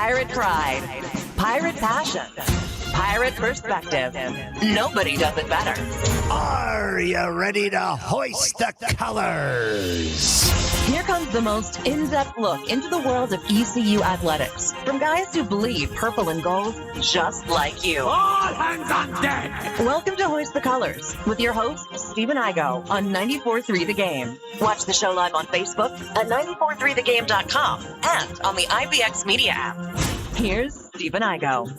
Pirate pride, pirate passion, pirate perspective. Nobody does it better. Are you ready to hoist the colors? Here comes the most in-depth look into the world of ECU athletics from guys who bleed purple and gold just like you. All hands on deck! Welcome to Hoist the Colors with your host, Stephen Igo on 94.3 The Game. Watch the show live on Facebook at 943thegame.com and on the IBX Media app. Here's Stephen Igo.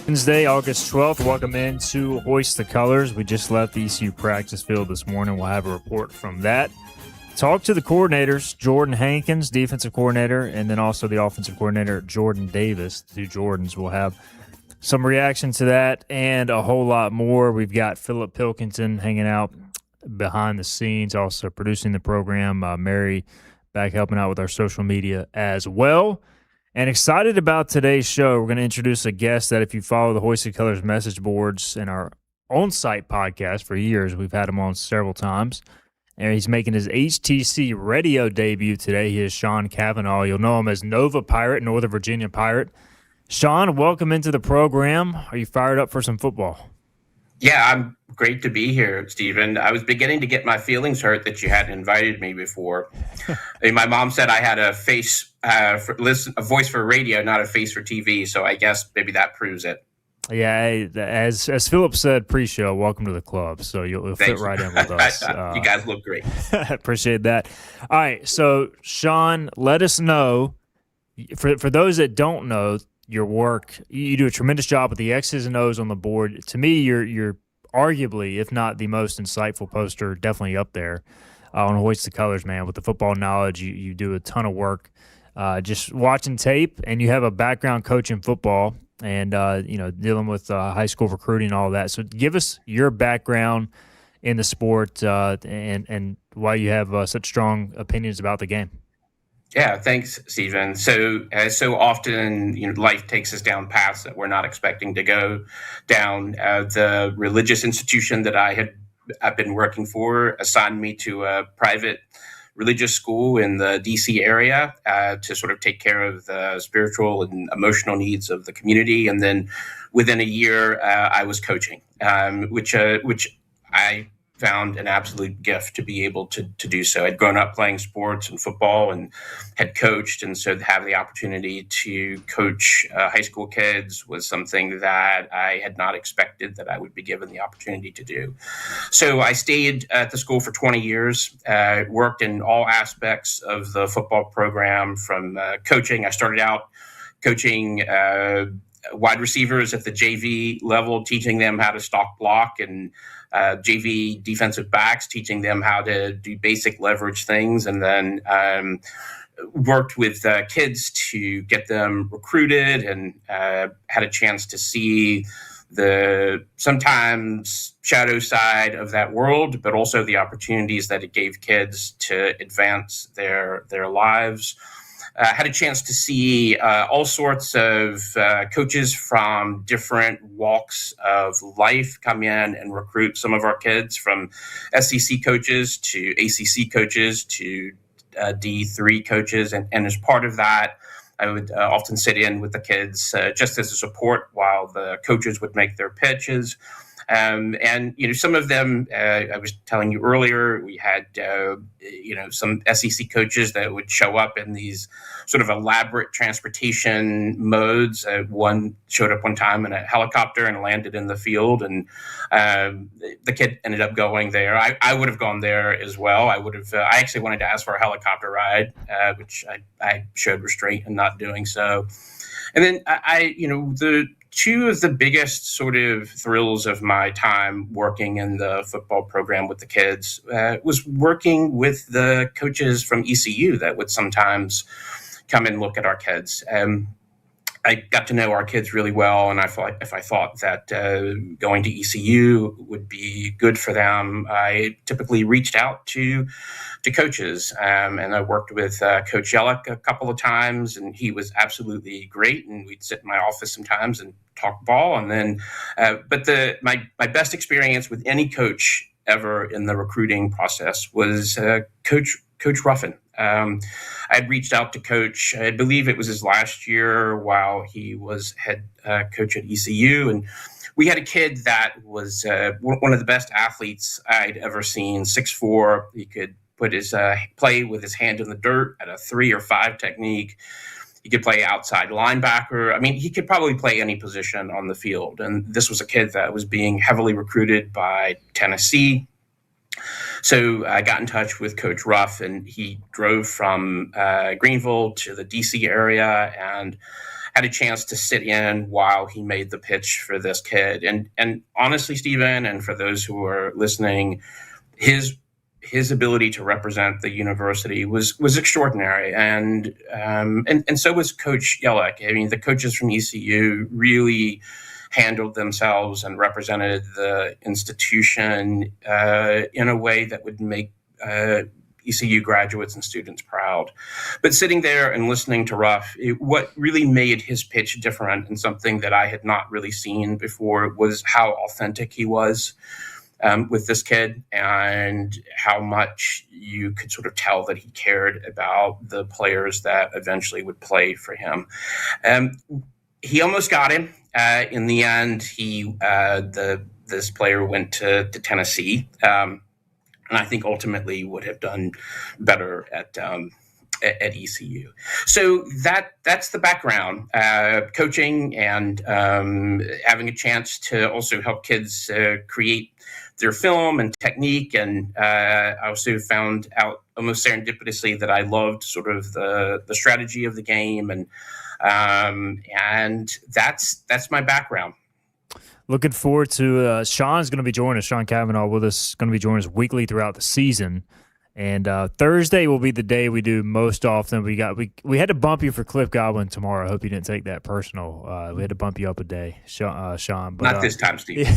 Wednesday, August 12th. Welcome into Hoist the Colors. We just left the ECU practice field this morning. We'll have a report from that. Talk to the coordinators, Jordan Hankins, defensive coordinator, and then also the offensive coordinator, Jordan Davis, the two Jordans. We'll have some reaction to that and a whole lot more. We've got Philip Pilkington hanging out behind the scenes, also producing the program. Mary back helping out with our social media as well. And excited about today's show. We're going to introduce a guest that if you follow the Hoist the Colors message boards and our on-site podcast for years, we've had him on several times. And he's making his HTC radio debut today. He is Sean Cavanaugh. You'll know him as Nova Pirate, Northern Virginia Pirate. Sean, welcome into the program. Are you fired up for some football? Yeah, I'm great to be here, Stephen. I was beginning to get my feelings hurt that you hadn't invited me before. I mean, my mom said I had a voice for radio, not a face for TV. So I guess maybe that proves it. Yeah, as Philip said pre-show, welcome to the club. So you'll fit right in with us. You guys look great. Appreciate that. All right, so Sean, let us know, for those that don't know your work, you do a tremendous job with the X's and O's on the board. To me, you're arguably, if not the most insightful poster, definitely up there on Hoist the Colors, man. With the football knowledge, you do a ton of work just watching tape, and you have a background coaching football and dealing with high school recruiting and all that. So give us your background in the sport and why you have such strong opinions about the game. Yeah, thanks, Stephen. So often, life takes us down paths that we're not expecting to go down. The religious institution that I've been working for assigned me to a private religious school in the DC area to sort of take care of the spiritual and emotional needs of the community. And then within a year, I was coaching, which I found an absolute gift to be able to do so. I'd grown up playing sports and football and had coached. And so to have the opportunity to coach high school kids was something that I had not expected that I would be given the opportunity to do. So I stayed at the school for 20 years, worked in all aspects of the football program from coaching. I started out coaching wide receivers at the JV level, teaching them how to stalk block, and JV defensive backs, teaching them how to do basic leverage things, and then worked with kids to get them recruited, and had a chance to see the sometimes shadow side of that world, but also the opportunities that it gave kids to advance their lives. Had a chance to see all sorts of coaches from different walks of life come in and recruit some of our kids, from SEC coaches to ACC coaches to D3 coaches. And as part of that, I would often sit in with the kids just as a support while the coaches would make their pitches. And some of them, I was telling you earlier, we had, some SEC coaches that would show up in these sort of elaborate transportation modes. One showed up one time in a helicopter and landed in the field, and the kid ended up going there. I would have gone there as well. I actually wanted to ask for a helicopter ride, which I showed restraint in not doing so. And then the two of the biggest sort of thrills of my time working in the football program with the kids was working with the coaches from ECU that would sometimes come and look at our kids. I got to know our kids really well, and if I thought that going to ECU would be good for them, I typically reached out to coaches, and I worked with Coach Yellick a couple of times, and he was absolutely great, and we'd sit in my office sometimes and talk ball. And then, but my best experience with any coach ever in the recruiting process was Coach Coach Ruffin. I had reached out to Coach, I believe it was his last year while he was head coach at ECU. And we had a kid that was one of the best athletes I'd ever seen, 6'4". He could put his play with his hand in the dirt at a 3 or 5 technique. He could play outside linebacker. I mean, he could probably play any position on the field. And this was a kid that was being heavily recruited by Tennessee. So I got in touch with Coach Ruff, and he drove from Greenville to the DC area and had a chance to sit in while he made the pitch for this kid. And honestly, Stephen, and for those who are listening, his ability to represent the university was extraordinary, and so was Coach Yellick. I mean, the coaches from ECU really handled themselves and represented the institution in a way that would make ECU graduates and students proud. But sitting there and listening to Ruff, what really made his pitch different and something that I had not really seen before was how authentic he was with this kid, and how much you could sort of tell that he cared about the players that eventually would play for him. He almost got him. In the end, this player went to Tennessee, and I think ultimately would have done better at ECU. So that's the background, coaching and having a chance to also help kids create their film and technique. And I also found out almost serendipitously that I loved sort of the strategy of the game, and that's my background. Looking forward to Sean's going to be joining us. Sean Cavanaugh with us, going to be joining us weekly throughout the season. And Thursday will be the day we do most often. We had to bump you for Cliff Godwin tomorrow. I hope you didn't take that personal. We had to bump you up a day, Sean. But, not this time, Steve.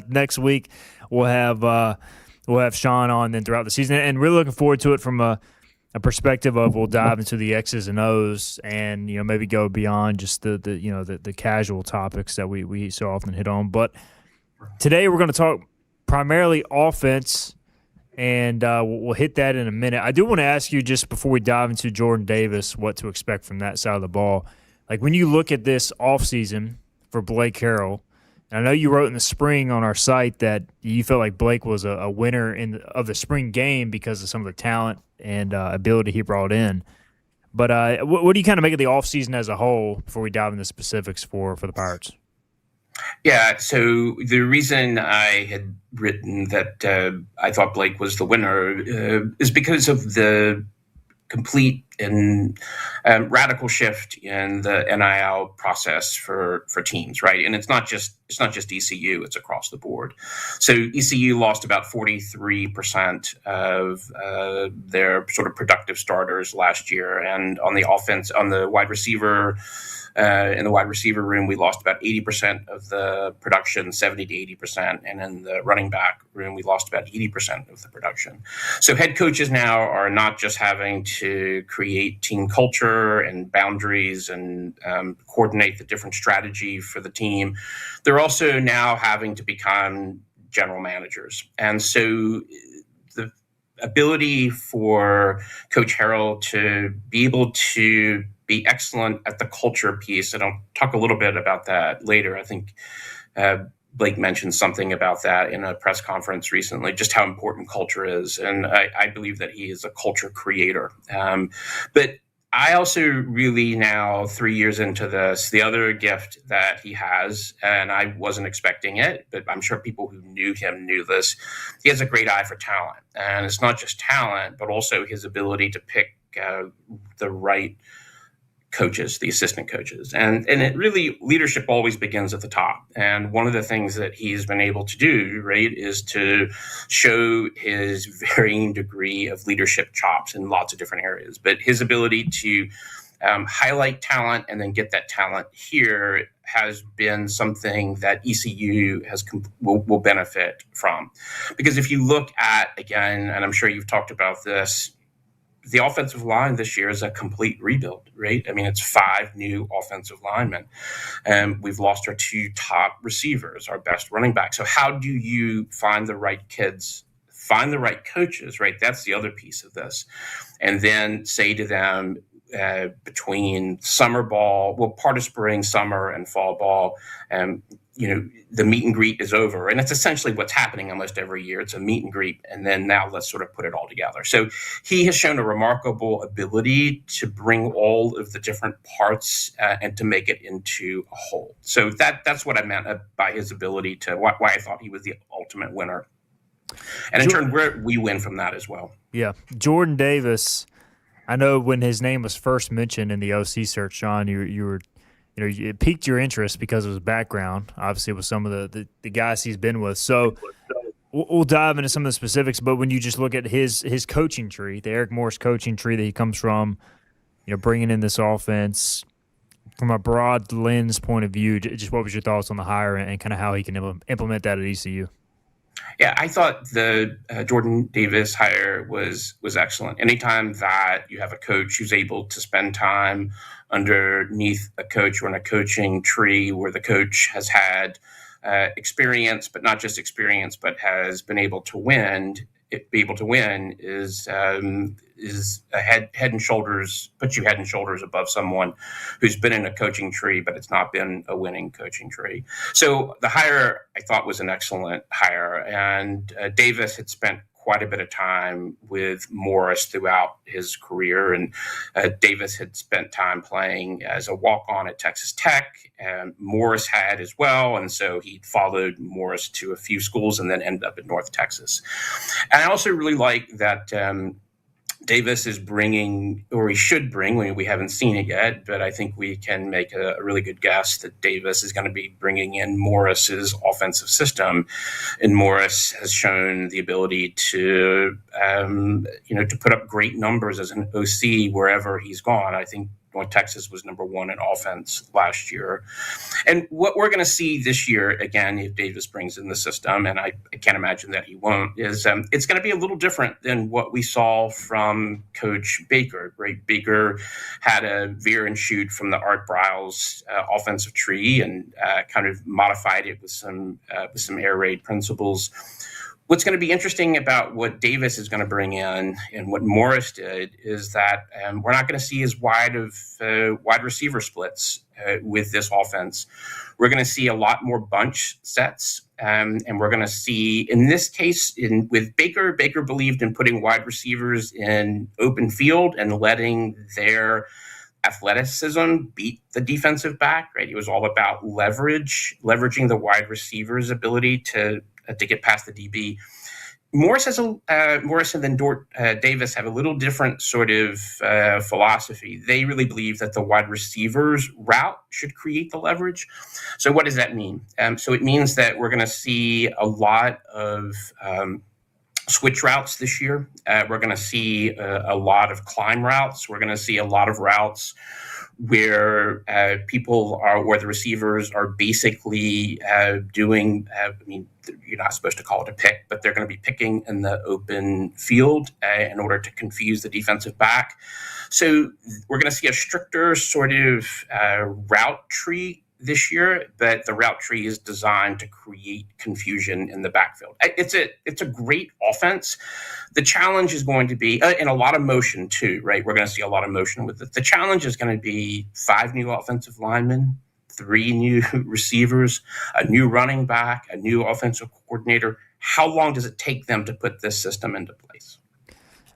Next week we'll have Sean on then throughout the season, and really looking forward to it from a perspective of we'll dive into the X's and O's, and maybe go beyond just the casual topics that we so often hit on. But today we're going to talk primarily offense. And we'll hit that in a minute. I do want to ask you, just before we dive into Jordan Davis, what to expect from that side of the ball. Like, when you look at this offseason for Blake Harrell, and I know you wrote in the spring on our site that you felt like Blake was a winner of the spring game because of some of the talent and ability he brought in. But what do you kind of make of the offseason as a whole before we dive into specifics for the Pirates? Yeah, so the reason I had written that I thought Blake was the winner is because of the complete and radical shift in the NIL process for teams, right? And it's not just ECU; it's across the board. So ECU lost about 43% of their sort of productive starters last year, and on the offense, on the wide receiver. In the wide receiver room, we lost about 80% of the production, 70 to 80%. And in the running back room, we lost about 80% of the production. So head coaches now are not just having to create team culture and boundaries and coordinate the different strategy for the team. They're also now having to become general managers. And so the ability for Coach Harrell to be able to be excellent at the culture piece, and I'll talk a little bit about that later. I think Blake mentioned something about that in a press conference recently, just how important culture is. And I believe that he is a culture creator. But I also really now, 3 years into this, the other gift that he has, and I wasn't expecting it, but I'm sure people who knew him knew this, he has a great eye for talent. And it's not just talent, but also his ability to pick the right coaches, the assistant coaches. And it really, leadership always begins at the top. And one of the things that he's been able to do, right, is to show his varying degree of leadership chops in lots of different areas. But his ability to highlight talent and then get that talent here has been something that ECU will benefit from. Because if you look at, again, and I'm sure you've talked about this, the offensive line this year is a complete rebuild, right? I mean, it's 5 new offensive linemen. And we've lost our 2 top receivers, our best running back. So how do you find the right kids find the right coaches, right? That's the other piece of this. And then say to them, between summer ball, well, part of spring, summer, and fall ball, the meet and greet is over. And it's essentially what's happening almost every year. It's a meet and greet. And then now let's sort of put it all together. So he has shown a remarkable ability to bring all of the different parts and to make it into a whole. So that's what I meant by his ability to, why I thought he was the ultimate winner. And in turn, we win from that as well. Yeah. Jordan Davis, I know when his name was first mentioned in the OC search, Sean, you were, it piqued your interest because of his background, obviously with some of the guys he's been with. So we'll dive into some of the specifics, but when you just look at his coaching tree, the Eric Morris coaching tree that he comes from, bringing in this offense from a broad lens point of view, just what was your thoughts on the hire and kind of how he can implement that at ECU? Yeah, I thought the Jordan Davis hire was excellent. Anytime that you have a coach who's able to spend time underneath a coach or in a coaching tree where the coach has had experience, but not just experience, but has been able to win, is a head and shoulders, puts you head and shoulders above someone who's been in a coaching tree, but it's not been a winning coaching tree. So the hire I thought was an excellent hire, and Davis had spent quite a bit of time with Morris throughout his career, and Davis had spent time playing as a walk-on at Texas Tech, and Morris had as well, and so he followed Morris to a few schools and then ended up in North Texas. And I also really like that Davis is bringing, or he should bring, we haven't seen it yet, but I think we can make a really good guess that Davis is going to be bringing in Morris's offensive system. And Morris has shown the ability to, to put up great numbers as an OC wherever he's gone. I think North Texas was number one in offense last year. And what we're going to see this year, again, if Davis brings in the system, and I can't imagine that he won't, is it's going to be a little different than what we saw from Coach Baker, right? Baker had a veer and shoot from the Art Briles offensive tree and kind of modified it with some air raid principles. What's going to be interesting about what Davis is going to bring in and what Morris did is that we're not going to see as wide receiver splits with this offense. We're going to see a lot more bunch sets, and we're going to see, in this case, with Baker believed in putting wide receivers in open field and letting their athleticism beat the defensive back. Right, it was all about leveraging the wide receiver's ability to get past the DB. Morris and then Davis have a little different sort of philosophy. They really believe that the wide receiver's route should create the leverage. So what does that mean? So it means that we're going to see a lot of switch routes this year. We're going to see a lot of climb routes. We're going to see a lot of routes where where the receivers are basically doing, you're not supposed to call it a pick, but they're going to be picking in the open field in order to confuse the defensive back. So we're going to see a stricter sort of route tree this year, but the route tree is designed to create confusion in the backfield. It's a great offense. The challenge is going to be, and a lot of motion too, right? We're going to see a lot of motion with it. The challenge is going to be 5 new offensive linemen, 3 new receivers, a new running back, a new offensive coordinator. How long does it take them to put this system into place?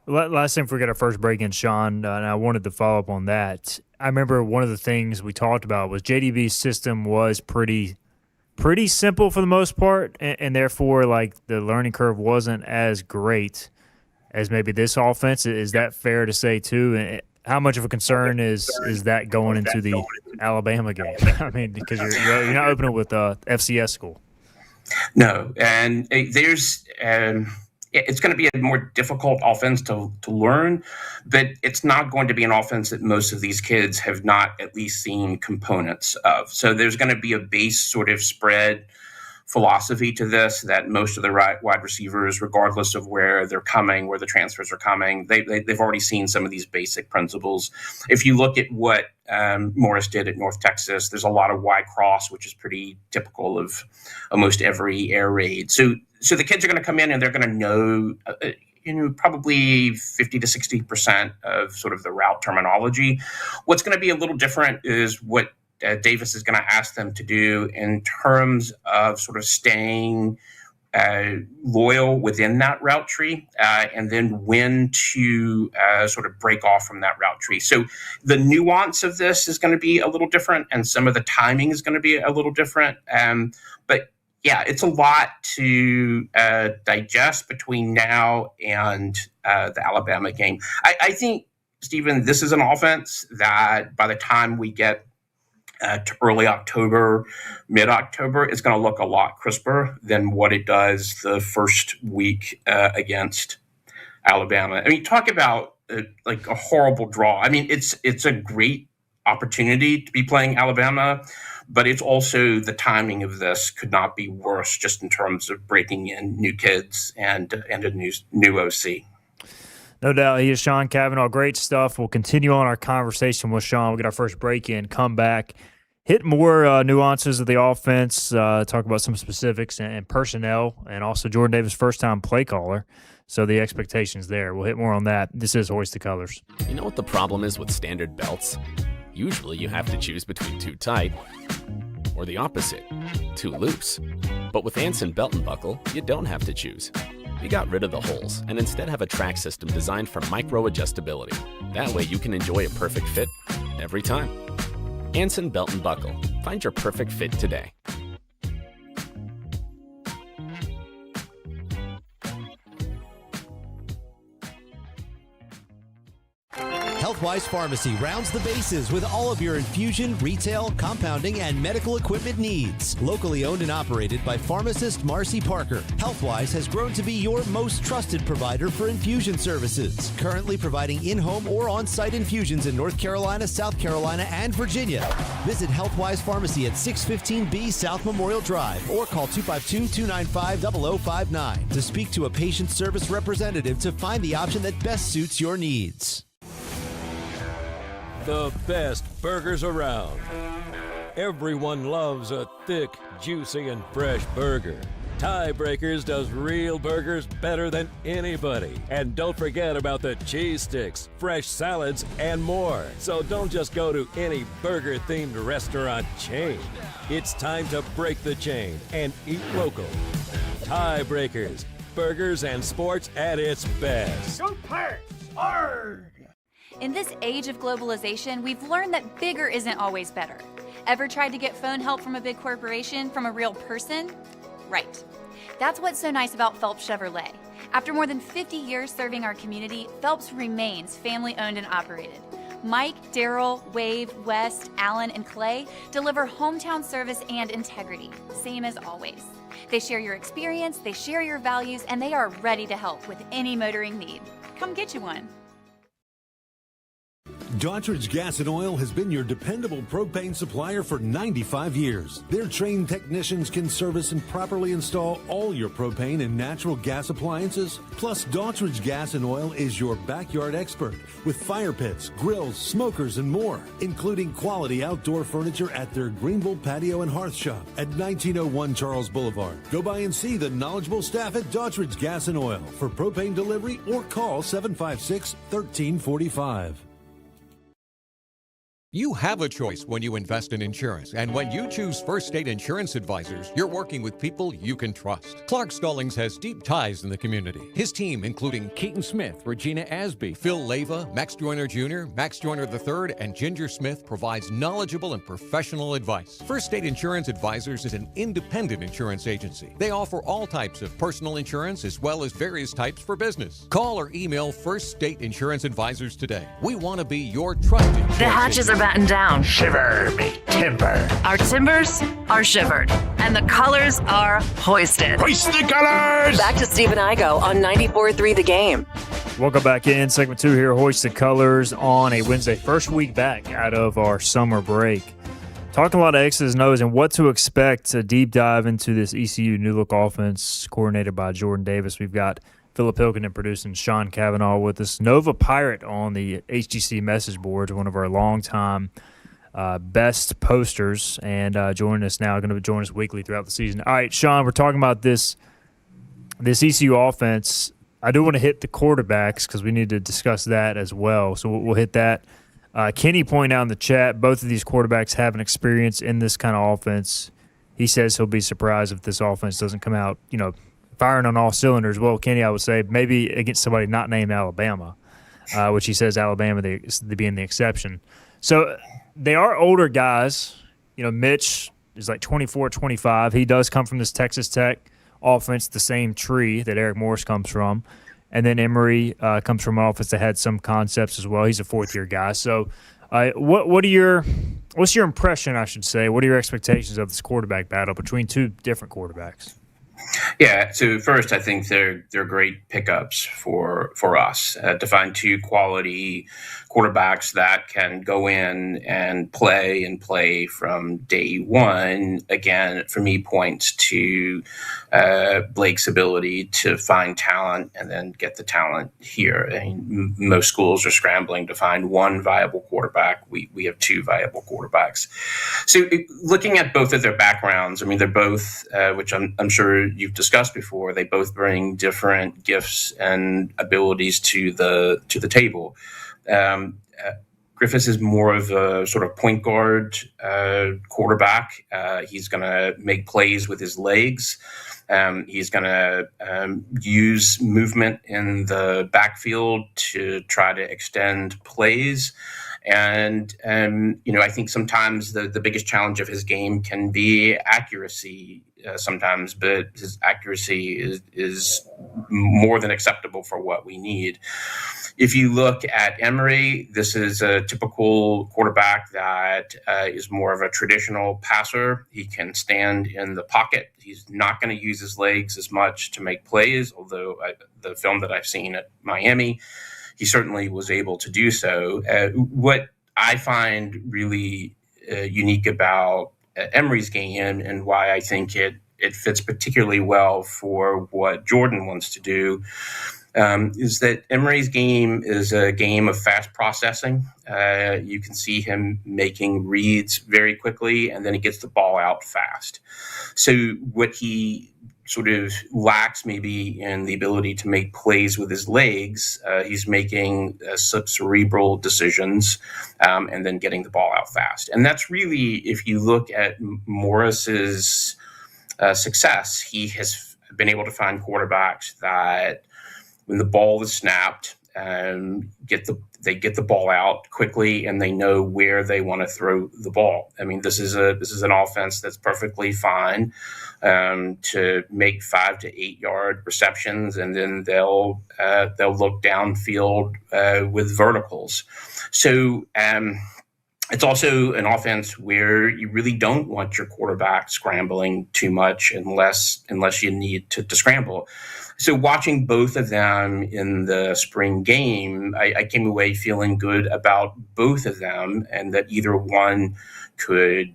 Last thing before we get our first break in, Sean, and I wanted to follow up on that. I remember one of the things we talked about was JDB's system was pretty simple for the most part, and therefore, like, the learning curve wasn't as great as maybe this offense. Is that fair to say too? And how much of a concern is that going into the Alabama game? I mean, because you're not opening with FCS school. No, and there's. It's going to be a more difficult offense to learn, but it's not going to be an offense that most of these kids have not at least seen components of. So there's going to be a base sort of spread philosophy to this that most of the wide receivers, regardless of where they're coming, where the transfers are coming, they've already seen some of these basic principles. If you look at what Morris did at North Texas, there's a lot of Y cross, which is pretty typical of almost every air raid. So so the kids are going to come in and they're going to know, probably 50 to 60% of sort of the route terminology. What's going to be a little different is what Davis is going to ask them to do in terms of sort of staying loyal within that route tree, and then when to sort of break off from that route tree. So the nuance of this is going to be a little different, and some of the timing is going to be a little different. But yeah, it's a lot to digest between now and the Alabama game. I think, Stephen, this is an offense that by the time we get to early October, mid-October, it's going to look a lot crisper than what it does the first week against Alabama. I mean, talk about like a horrible draw. I mean, it's a great opportunity to be playing Alabama, but it's also the timing of this could not be worse just in terms of breaking in new kids and a new OC. No doubt. He is Sean Cavanaugh. Great stuff. We'll continue on our conversation with Sean. We'll get our first break in, come back, hit more nuances of the offense, talk about some specifics and personnel, and also Jordan Davis, first-time play caller. So the expectations there. We'll hit more on that. This is Hoist the Colors. You know what the problem is with standard belts? Usually you have to choose between too tight or the opposite, too loose. But with Anson Belt and Buckle, you don't have to choose. We got rid of the holes and instead have a track system designed for micro-adjustability. That way you can enjoy a perfect fit every time. Anson Belt and Buckle. Find your perfect fit today. Healthwise Pharmacy rounds the bases with all of your infusion, retail, compounding, and medical equipment needs. Locally owned and operated by pharmacist Marcy Parker, Healthwise has grown to be your most trusted provider for infusion services. Currently providing in-home or on-site infusions in North Carolina, South Carolina, and Virginia. Visit Healthwise Pharmacy at 615B South Memorial Drive or call 252-295-0059 to speak to a patient service representative to find the option that best suits your needs. The best burgers around. Everyone loves a thick, juicy, and fresh burger. Tiebreakers does real burgers better than anybody. And don't forget about the cheese sticks, fresh salads, and more. So don't just go to any burger-themed restaurant chain. It's time to break the chain and eat local. Tiebreakers, burgers and sports at its best. Go Pirates! Arg! In this age of globalization, we've learned that bigger isn't always better. Ever tried to get phone help from a big corporation from a real person? Right. That's what's so nice about Phelps Chevrolet. After more than 50 years serving our community, Phelps remains family-owned and operated. Mike, Daryl, Wave, West, Alan, and Clay deliver hometown service and integrity, same as always. They share your experience, they share your values, and they are ready to help with any motoring need. Come get you one. Daughtridge Gas and Oil has been your dependable propane supplier for 95 years. Their trained technicians can service and properly install all your propane and natural gas appliances. Plus, Daughtridge Gas and Oil is your backyard expert with fire pits, grills, smokers, and more, including quality outdoor furniture at their Greenville Patio and Hearth Shop at 1901 Charles Boulevard. Go by and see the knowledgeable staff at Daughtridge Gas and Oil for propane delivery or call 756-1345. You have a choice when you invest in insurance, and when you choose First State Insurance Advisors, you're working with people you can trust. Clark Stallings has deep ties in the community. His team, including Keaton Smith, Regina Asby, Phil Leva, Max Joyner Jr., Max Joyner III, and Ginger Smith, provides knowledgeable and professional advice. First State Insurance Advisors is an independent insurance agency. They offer all types of personal insurance as well as various types for business. Call or email First State Insurance Advisors today. We want to be your trusted insurance The hatches are battened down. Shiver me timber. Our timbers are shivered. And the colors are hoisted. Hoist the colors! Back to Steve and Igo on 94.3 The Game. Welcome back in. Segment 2 here, Hoist the Colors on a Wednesday. First week back out of our summer break. Talking a lot of X's and O's and what to expect, a deep dive into this ECU new look offense coordinated by Jordan Davis. We've got Philip Hilkinen producing, Sean Cavanaugh with us. Nova Pirate on the HTC message boards, one of our longtime best posters, and joining us now, going to join us weekly throughout the season. All right, Sean, we're talking about this this ECU offense, I do want to hit the quarterbacks because we need to discuss that as well. So we'll hit that. Kenny pointed out in the chat, both of these quarterbacks have an experience in this kind of offense. He says he'll be surprised if this offense doesn't come out, firing on all cylinders. Well, Kenny, I would say maybe against somebody not named Alabama, which he says Alabama being the exception. So they are older guys. Mitch is like 24, 25. He does come from this Texas Tech offense, the same tree that Eric Morris comes from. And then Emory comes from an offense that had some concepts as well. He's a fourth-year guy. So what's your impression, I should say? What are your expectations of this quarterback battle between two different quarterbacks? Yeah. So first, I think they're great pickups for us to find two quality quarterbacks that can go in and play from day one. Again, for me, points to Blake's ability to find talent and then get the talent here. I mean, most schools are scrambling to find one viable quarterback. We have two viable quarterbacks. So looking at both of their backgrounds, I mean, they're both, which I'm sure you've discussed before, they both bring different gifts and abilities to the table. Griffiths is more of a sort of point guard quarterback. He's going to make plays with his legs. He's going to use movement in the backfield to try to extend plays. And, I think sometimes the biggest challenge of his game can be accuracy sometimes, but his accuracy is more than acceptable for what we need. If you look at Emory, this is a typical quarterback that is more of a traditional passer. He can stand in the pocket. He's not going to use his legs as much to make plays, although the film that I've seen at Miami, he certainly was able to do so. What I find really unique about Emory's game and why I think it fits particularly well for what Jordan wants to do is that Emory's game is a game of fast processing. You can see him making reads very quickly, and then he gets the ball out fast. So what he sort of lacks maybe in the ability to make plays with his legs, he's making cerebral decisions and then getting the ball out fast. And that's really, if you look at Morris's success, he has been able to find quarterbacks that when the ball is snapped, they get the ball out quickly and they know where they want to throw the ball. I mean, this is an offense that's perfectly fine to make 5 to 8 yard receptions, and then they'll look downfield with verticals. So it's also an offense where you really don't want your quarterback scrambling too much unless you need to scramble. So watching both of them in the spring game, I came away feeling good about both of them, and that either one could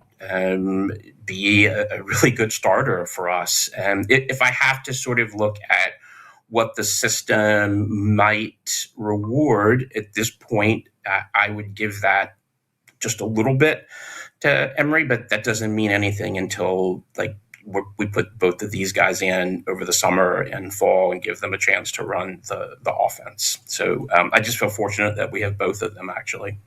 be a really good starter for us. And if I have to sort of look at what the system might reward at this point, I would give that just a little bit to Emory, but that doesn't mean anything until we put both of these guys in over the summer and fall and give them a chance to run the offense. So I just feel fortunate that we have both of them, actually.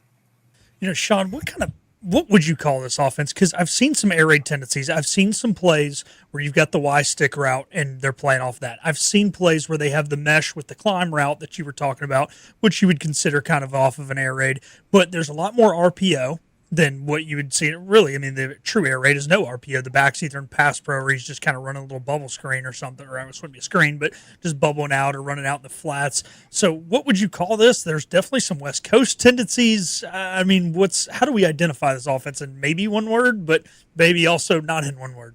Sean, what would you call this offense? Because I've seen some air raid tendencies. I've seen some plays where you've got the Y stick route and they're playing off that. I've seen plays where they have the mesh with the climb route that you were talking about, which you would consider kind of off of an air raid. But there's a lot more RPO than what you would see. Really, I mean, the true air raid is no RPO. The back's either in pass pro or he's just kind of running a little bubble screen or something, or it wouldn't be a screen, but just bubbling out or running out in the flats. So what would you call this? There's definitely some West Coast tendencies. I mean, how do we identify this offense in maybe one word, but maybe also not in one word?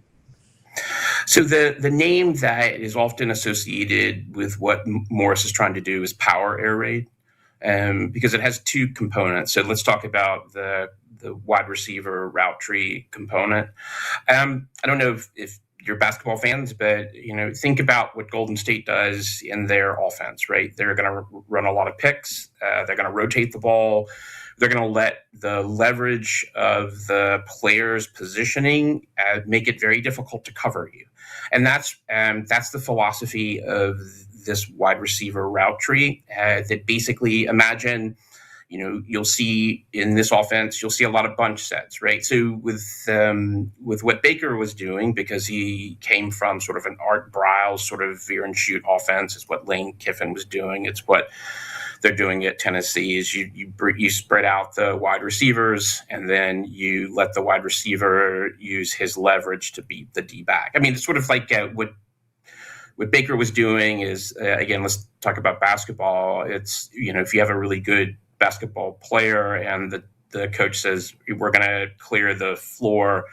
So the name that is often associated with what Morris is trying to do is power air raid, because it has two components. So let's talk about the wide receiver route tree component. I don't know if you're basketball fans, but think about what Golden State does in their offense, right? They're going to run a lot of picks. They're going to rotate the ball They're going to let the leverage of the player's positioning make it very difficult to cover you. And that's the philosophy of this wide receiver route tree. That basically, imagine, you'll see in this offense, you'll see a lot of bunch sets, right? So with what Baker was doing, because he came from sort of an Art Briles sort of veer and shoot offense, is what Lane Kiffin was doing. It's what they're doing at Tennessee. Is you spread out the wide receivers, and then you let the wide receiver use his leverage to beat the D-back. I mean, it's sort of like what Baker was doing is, again, let's talk about basketball. It's, if you have a really good basketball player and the coach says, we're going to clear the floor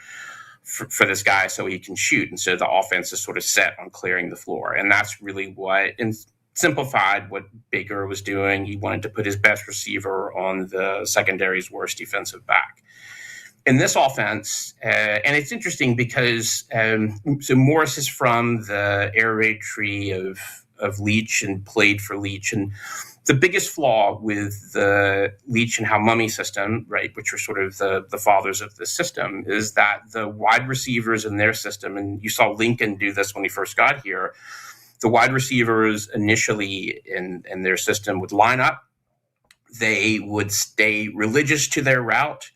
for this guy so he can shoot. And so the offense is sort of set on clearing the floor. And that's really what, in simplified, what Baker was doing. He wanted to put his best receiver on the secondary's worst defensive back. In this offense, and it's interesting because so Morris is from the air raid tree of Leach and played for Leach. And the biggest flaw with the Leach and Mummy system, right, which are sort of the fathers of the system, is that the wide receivers in their system, and you saw Lincoln do this when he first got here, the wide receivers initially in their system would line up. They would stay religious to their route.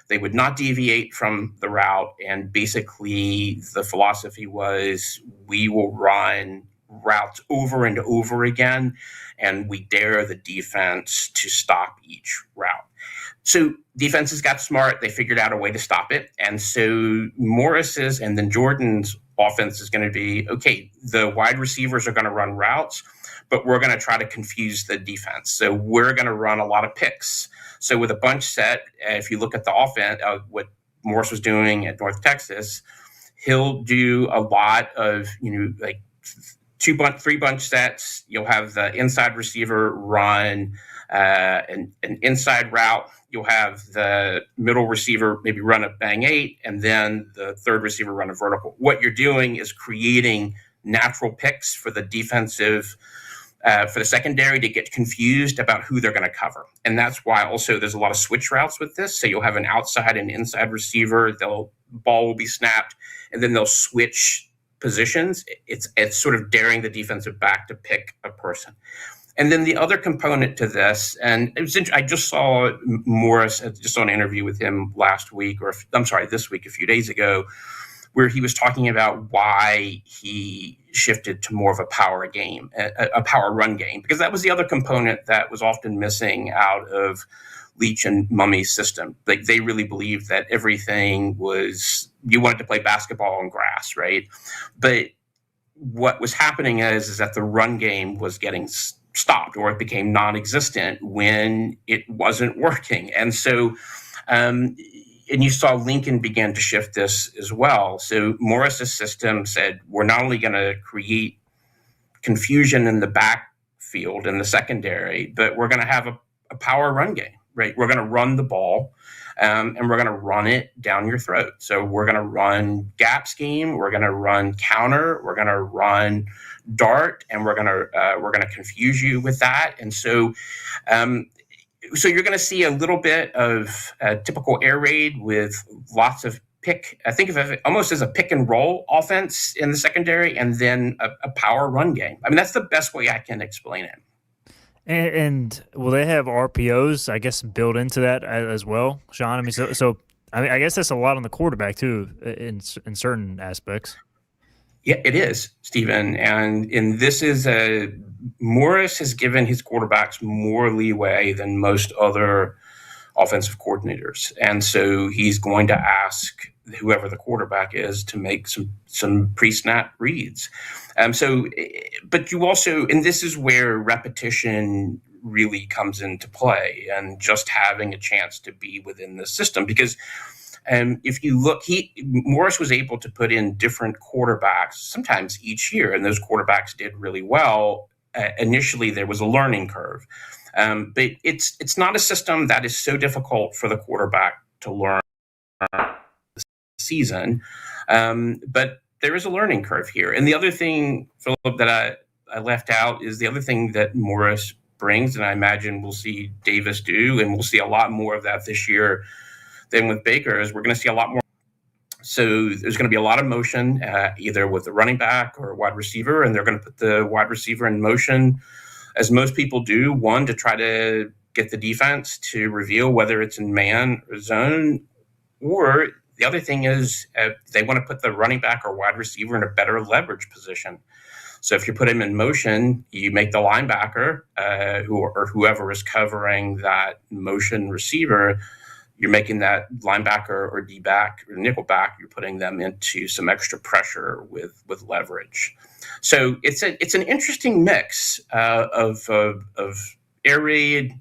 They would not deviate from the route. And basically the philosophy was, we will run routes over and over again, and we dare the defense to stop each route. So defenses got smart. They figured out a way to stop it. And so Morris's and then Jordan's offense is going to be, okay, the wide receivers are going to run routes, but we're going to try to confuse the defense. So we're going to run a lot of picks. So with a bunch set, if you look at the offense, what Morris was doing at North Texas, he'll do a lot of, like 3 bunch sets. You'll have the inside receiver run an inside route. You'll have the middle receiver maybe run a bang 8, and then the third receiver run a vertical. What you're doing is creating natural picks for the defensive, for the secondary to get confused about who they're going to cover. And that's why also there's a lot of switch routes with this. So you'll have an outside and inside receiver. Ball will be snapped, and then they'll switch positions. It's sort of daring the defensive back to pick a person. And then the other component to this, and it was I just saw Morris, just saw an interview with him last week, this week, a few days ago, where he was talking about why he shifted to more of a power game, a power run game, because that was the other component that was often missing out of Leach and Mummy's system. Like, they really believed that everything was, you wanted to play basketball on grass, right? But what was happening is that the run game was getting stopped, or it became non-existent when it wasn't working. And so, and you saw Lincoln begin to shift this as well. So Morris's system said, we're not only going to create confusion in the backfield in the secondary, but we're going to have a power run game, right? We're going to run the ball, and we're going to run it down your throat. So we're going to run gap scheme, we're going to run counter, we're going to run dart, and we're going to confuse you with that. And so, so you're going to see a little bit of a typical air raid with lots of pick. I think of it almost as a pick and roll offense in the secondary, and then a power run game. I mean, that's the best way I can explain it. And will they have RPOs, I guess, built into that as well, Sean? I mean, so I guess that's a lot on the quarterback too, in certain aspects. Yeah, it is, Stephen. And this is Morris has given his quarterbacks more leeway than most other offensive coordinators. And so he's going to ask whoever the quarterback is to make some pre-snap reads. But you also, and this is where repetition really comes into play, and just having a chance to be within the system. Because if you look, Morris was able to put in different quarterbacks sometimes each year, and those quarterbacks did really well. Initially, there was a learning curve, but it's not a system that is so difficult for the quarterback to learn this season. But there is a learning curve here. And the other thing, Philip, that I left out is the other thing that Morris brings, and I imagine we'll see Davis do, and we'll see a lot more of that this year than with Baker, is we're going to see a lot more. So there's going to be a lot of motion, either with the running back or wide receiver, and they're going to put the wide receiver in motion, as most people do, one, to try to get the defense to reveal whether it's in man or zone, or the other thing is they want to put the running back or wide receiver in a better leverage position. So if you put him in motion, you make the linebacker or whoever is covering that motion receiver, you're making that linebacker or D-back or nickel back, you're putting them into some extra pressure with leverage. So it's an interesting mix of air raid,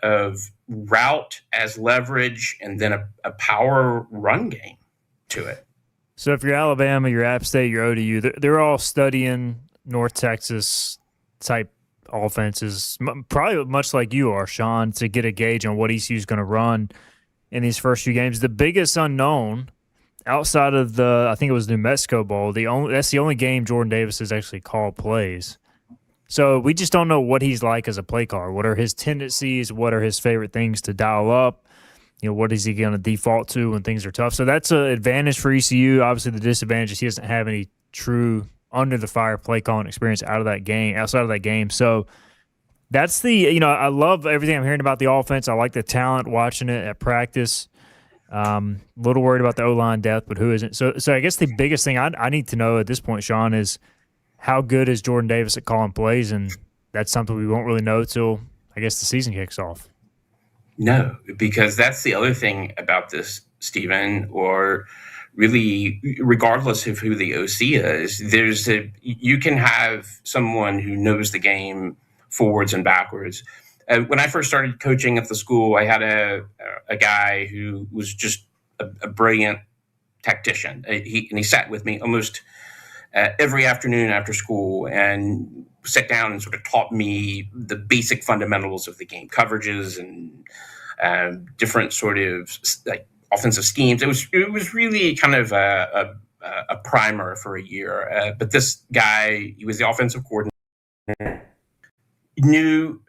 of route as leverage, and then a power run game to it. So if you're Alabama, you're App State, you're ODU, they're all studying North Texas type offenses, probably much like you are, Sean, to get a gauge on what ECU is going to run in these first few games. The biggest unknown outside of I think it was New Mexico Bowl, that's the only game Jordan Davis has actually called plays. So we just don't know what he's like as a play caller. What are his tendencies? What are his favorite things to dial up? What is he going to default to when things are tough? So that's an advantage for ECU. Obviously, the disadvantage is he doesn't have any true under-the-fire play calling experience outside of that game. So that's I love everything I'm hearing about the offense. I like the talent watching it at practice. A little worried about the O-line depth, but who isn't? So I guess the biggest thing I need to know at this point, Sean, is how good is Jordan Davis at calling plays? And that's something we won't really know till, I guess, the season kicks off. No, because that's the other thing about this, Stephen, or really regardless of who the OC is, you can have someone who knows the game forwards and backwards. When I first started coaching at the school, I had a guy who was just a brilliant tactician. He sat with me almost every afternoon after school and sat down and sort of taught me the basic fundamentals of the game, coverages and different sort of like offensive schemes. It was really kind of a primer for a year. But this guy, he was the offensive coordinator, knew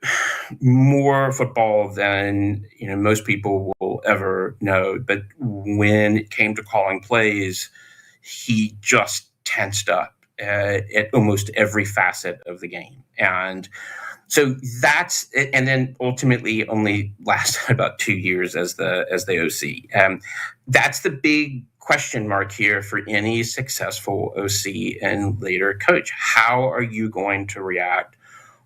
more football than most people will ever know. But when it came to calling plays, he just tensed up at almost every facet of the game. And so that's it, and then ultimately only lasted about 2 years as the OC. That's the big question mark here for any successful OC and later coach. How are you going to react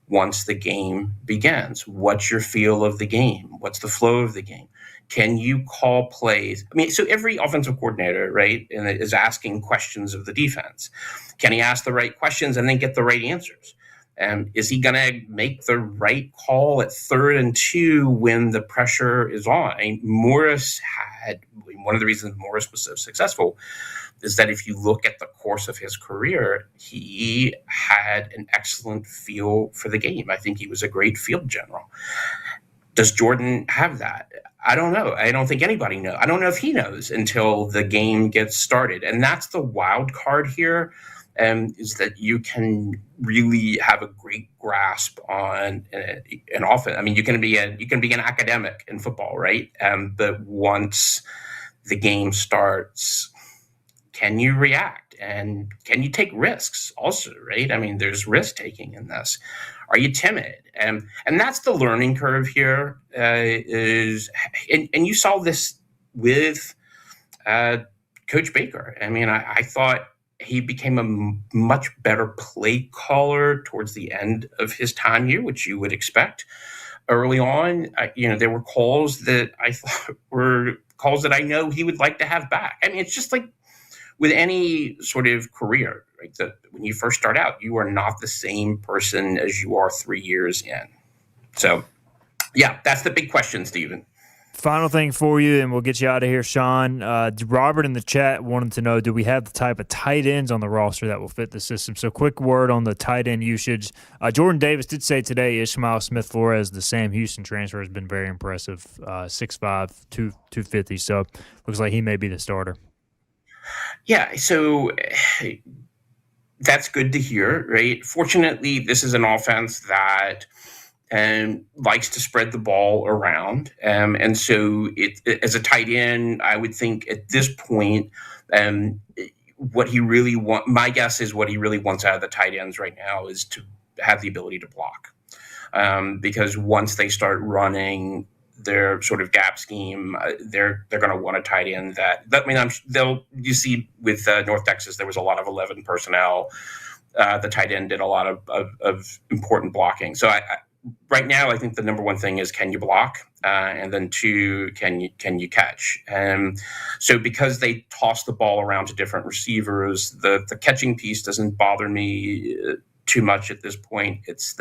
once the game begins? What's your feel of the game? What's the flow of the game? Can you call plays? I mean, so every offensive coordinator, right, is asking questions of the defense. Can he ask the right questions and then get the right answers? Is he going to make the right call at 3rd and 2 when the pressure is on? I mean, Morris had one of the reasons Morris was so successful is that if you look at the course of his career, he had an excellent feel for the game. I think he was a great field general. Does Jordan have that? I don't know. I don't think anybody knows. I don't know if he knows until the game gets started. And that's the wild card here, is that you can really have a great grasp on an offense. I mean, you can be an academic in football, right? But once the game starts, can you react? And can you take risks also, right? I mean, there's risk taking in this. Are you timid? And that's the learning curve here. And you saw this with Coach Baker. I mean, I thought he became a much better play caller towards the end of his time here, which you would expect. Early on, there were calls that I thought were calls that I know he would like to have back. I mean, it's just like with any sort of career, right? That when you first start out, you are not the same person as you are 3 years in. So, yeah, that's the big question, Stephen. Final thing for you, and we'll get you out of here, Sean. Robert in the chat wanted to know, do we have the type of tight ends on the roster that will fit the system? So quick word on the tight end usage. Jordan Davis did say today Ishmael Smith-Flores, the Sam Houston transfer, has been very impressive, 6'5", 250. So looks like he may be the starter. Yeah, so that's good to hear, right? Fortunately, this is an offense that and likes to spread the ball around. And so as a tight end, I would think at this point, what he really my guess is what he really wants out of the tight ends right now is to have the ability to block. Because once they start running their sort of gap scheme, they're going to want a tight end you see with North Texas, there was a lot of 11 personnel. The tight end did a lot of important blocking. So right now, I think the number one thing is, can you block? And then two, can you catch? So because they toss the ball around to different receivers, the catching piece doesn't bother me too much at this point. It's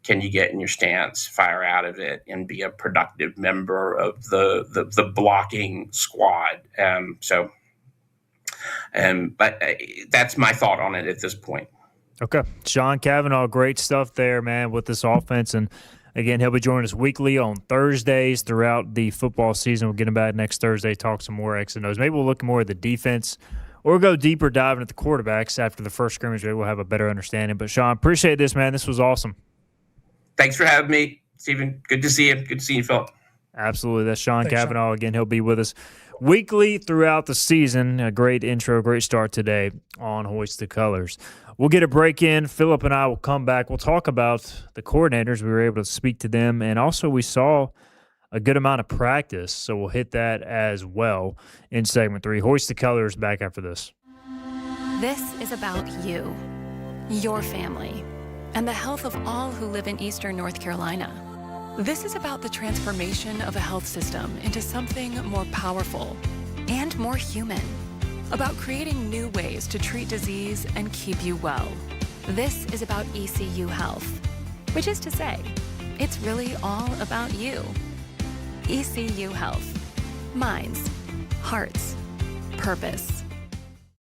can you get in your stance, fire out of it, and be a productive member of the blocking squad? But that's my thought on it at this point. Okay. Sean Cavanaugh, great stuff there, man, with this offense. And, again, he'll be joining us weekly on Thursdays throughout the football season. We'll get him back next Thursday, talk some more X and O's. Maybe we'll look more at the defense or go deeper diving at the quarterbacks after the first scrimmage. Maybe we'll have a better understanding. But, Sean, appreciate this, man. This was awesome. Thanks for having me, Stephen. Good to see you. Good to see you, Philip. Absolutely. That's Sean Thanks, Cavanaugh. Sean. Again, he'll be with us weekly throughout the season. A great intro, great start today on Hoist the Colors. We'll get a break in. Philip and I will come back. We'll talk about the coordinators. We were able to speak to them, and also we saw a good amount of practice, so we'll hit that as well in segment 3. Hoist the Colors back after this. This is about you, your family, and the health of all who live in Eastern North Carolina. This is about the transformation of a health system into something more powerful and more human, about creating new ways to treat disease and keep you well. This is about ECU Health, which is to say, it's really all about you. ECU Health. Minds, hearts, purpose.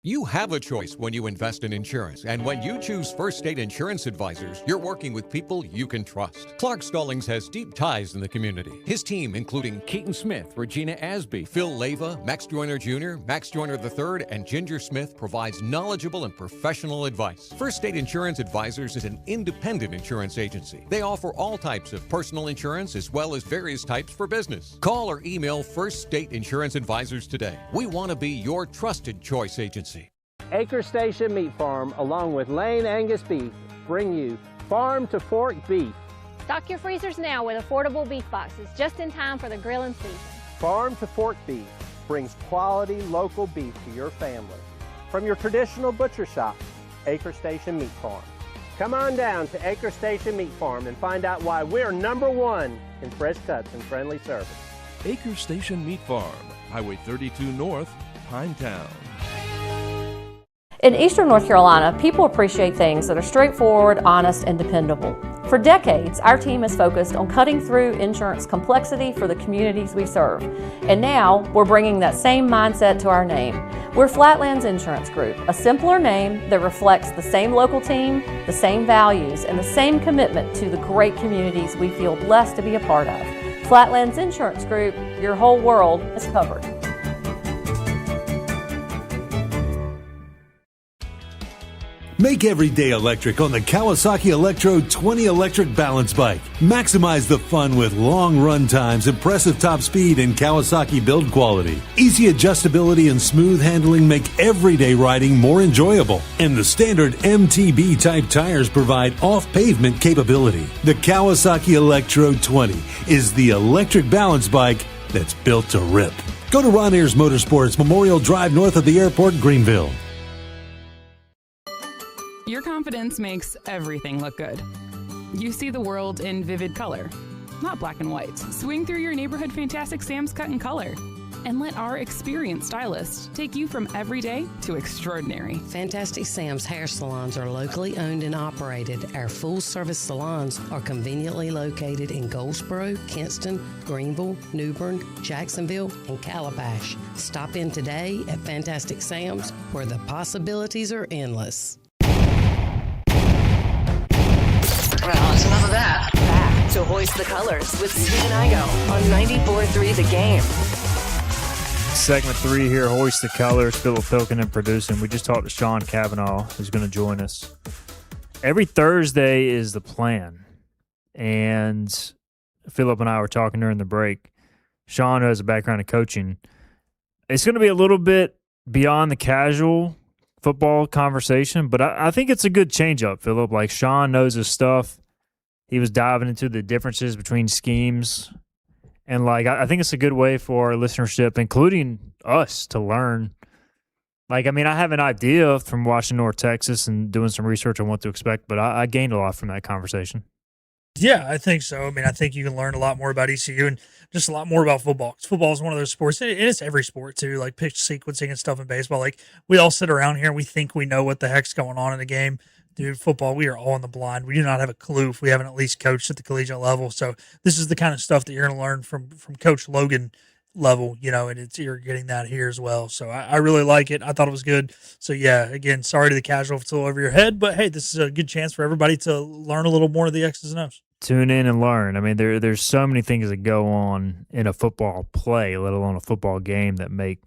You have a choice when you invest in insurance, and when you choose First State Insurance Advisors, you're working with people you can trust. Clark Stallings has deep ties in the community. His team, including Keaton Smith, Regina Asby, Phil Leva, Max Joyner Jr., Max Joyner III, and Ginger Smith, provides knowledgeable and professional advice. First State Insurance Advisors is an independent insurance agency. They offer all types of personal insurance as well as various types for business. Call or email First State Insurance Advisors today. We want to be your trusted choice agency. Acre Station Meat Farm, along with Lane Angus Beef, bring you Farm to Fork Beef. Stock your freezers now with affordable beef boxes, just in time for the grilling season. Farm to Fork Beef brings quality local beef to your family. From your traditional butcher shop, Acre Station Meat Farm. Come on down to Acre Station Meat Farm and find out why we're #1 in fresh cuts and friendly service. Acre Station Meat Farm, Highway 32 North, Pinetown. In Eastern North Carolina, people appreciate things that are straightforward, honest, and dependable. For decades, our team has focused on cutting through insurance complexity for the communities we serve. And now, we're bringing that same mindset to our name. We're Flatlands Insurance Group, a simpler name that reflects the same local team, the same values, and the same commitment to the great communities we feel blessed to be a part of. Flatlands Insurance Group, your whole world is covered. Make every day electric on the Kawasaki Electro 20 electric balance bike. Maximize the fun with long run times, impressive top speed, and Kawasaki build quality. Easy adjustability and smooth handling make everyday riding more enjoyable. And the standard MTB type tires provide off-pavement capability. The Kawasaki Electro 20 is the electric balance bike that's built to rip. Go to Ron Ayers Motorsports, Memorial Drive north of the airport, Greenville. Your confidence makes everything look good. You see the world in vivid color, not black and white. Swing through your neighborhood Fantastic Sam's Cut in Color and let our experienced stylists take you from everyday to extraordinary. Fantastic Sam's hair salons are locally owned and operated. Our full-service salons are conveniently located in Goldsboro, Kinston, Greenville, New Bern, Jacksonville, and Calabash. Stop in today at Fantastic Sam's, where the possibilities are endless. Well, that's enough of that. Back to Hoist the Colors with Stephen Igo on 94.3 The Game. Segment 3 here, Hoist the Colors, Philip Pilkin and producing. We just talked to Sean Cavanaugh, who's going to join us. Every Thursday is the plan. and Philip and I were talking during the break. Sean, who has a background in coaching, it's going to be a little bit beyond the casual football conversation, but I think it's a good change-up, Philip. Like, Sean knows his stuff. He was diving into the differences between schemes. And, like, I think it's a good way for our listenership, including us, to learn. Like, I mean, I have an idea from watching North Texas and doing some research on what to expect, but I gained a lot from that conversation. Yeah, I think so. I mean, I think you can learn a lot more about ECU and just a lot more about football. 'Cause football is one of those sports, and it's every sport too, like pitch sequencing and stuff in baseball. Like, we all sit around here and we think we know what the heck's going on in the game. Dude, football, we are all in the blind. We do not have a clue if we haven't at least coached at the collegiate level. So this is the kind of stuff that you're going to learn from Coach Logan level, and you're getting that here as well. So I really like it. I thought it was good. So yeah, again, sorry to the casual if it's all over your head, but hey, this is a good chance for everybody to learn a little more of the X's and O's. Tune in and learn. I mean, there's so many things that go on in a football play, let alone a football game, that make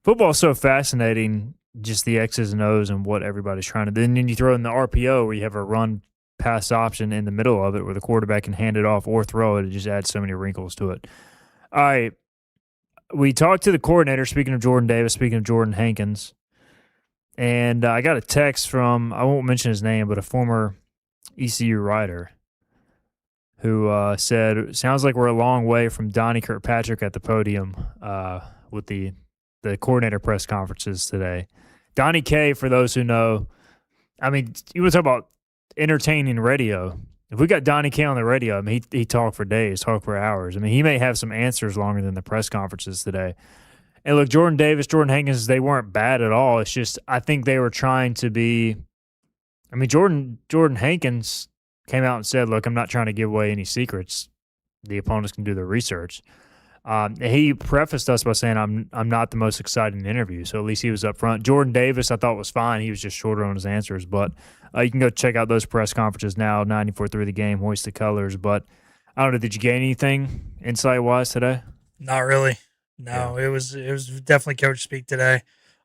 football so fascinating, just the X's and O's and what everybody's trying to do. And then you throw in the RPO where you have a run pass option in the middle of it where the quarterback can hand it off or throw it. It just adds so many wrinkles to it. All right. We talked to the coordinator, speaking of Jordan Davis, speaking of Jordan Hankins, and I got a text from, I won't mention his name, but a former ECU writer who said, sounds like we're a long way from Donnie Kirkpatrick at the podium with the coordinator press conferences today. Donnie K, for those who know, I mean, you want to talk about entertaining radio. If we got Donnie K on the radio, I mean, he talked for days, talked for hours. I mean, he may have some answers longer than the press conferences today. And look, Jordan Davis, Jordan Hankins, they weren't bad at all. It's just I think they were trying to be – I mean, Jordan Hankins came out and said, look, I'm not trying to give away any secrets. The opponents can do their research. He prefaced us by saying, I'm not the most exciting interview, so at least he was up front. Jordan Davis, I thought, was fine. He was just shorter on his answers. But you can go check out those press conferences now, 94.3 The Game, hoist the colors. But I don't know, did you gain anything insight-wise today? Not really. No, yeah. It was definitely coach speak today.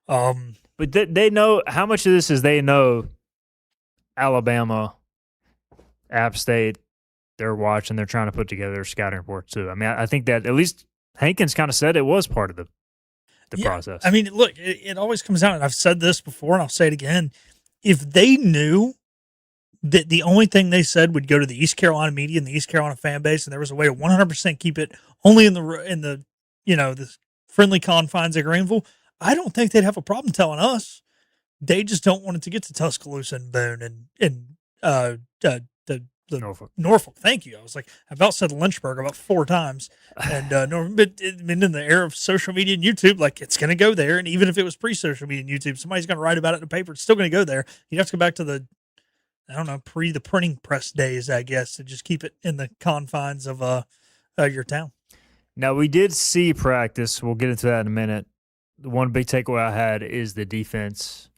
But they know – how much of this is they know Alabama, App State, they're watching, they're trying to put together their scouting report too. I mean, I think that at least Hankins kind of said it was part of the process. I mean, look, it always comes out, and I've said this before, and I'll say it again. If they knew that the only thing they said would go to the East Carolina media and the East Carolina fan base, and there was a way to 100% keep it only in the the friendly confines of Greenville, I don't think they'd have a problem telling us. They just don't want it to get to Tuscaloosa and Boone and Norfolk. Thank you. I was like, I about said Lynchburg about 4 times. And but in the era of social media and YouTube, like, it's going to go there. And even if it was pre-social media and YouTube, somebody's going to write about it in the paper. It's still going to go there. You have to go back to the printing press days, I guess, to just keep it in the confines of your town. Now, we did see practice. We'll get into that in a minute. The one big takeaway I had is the defense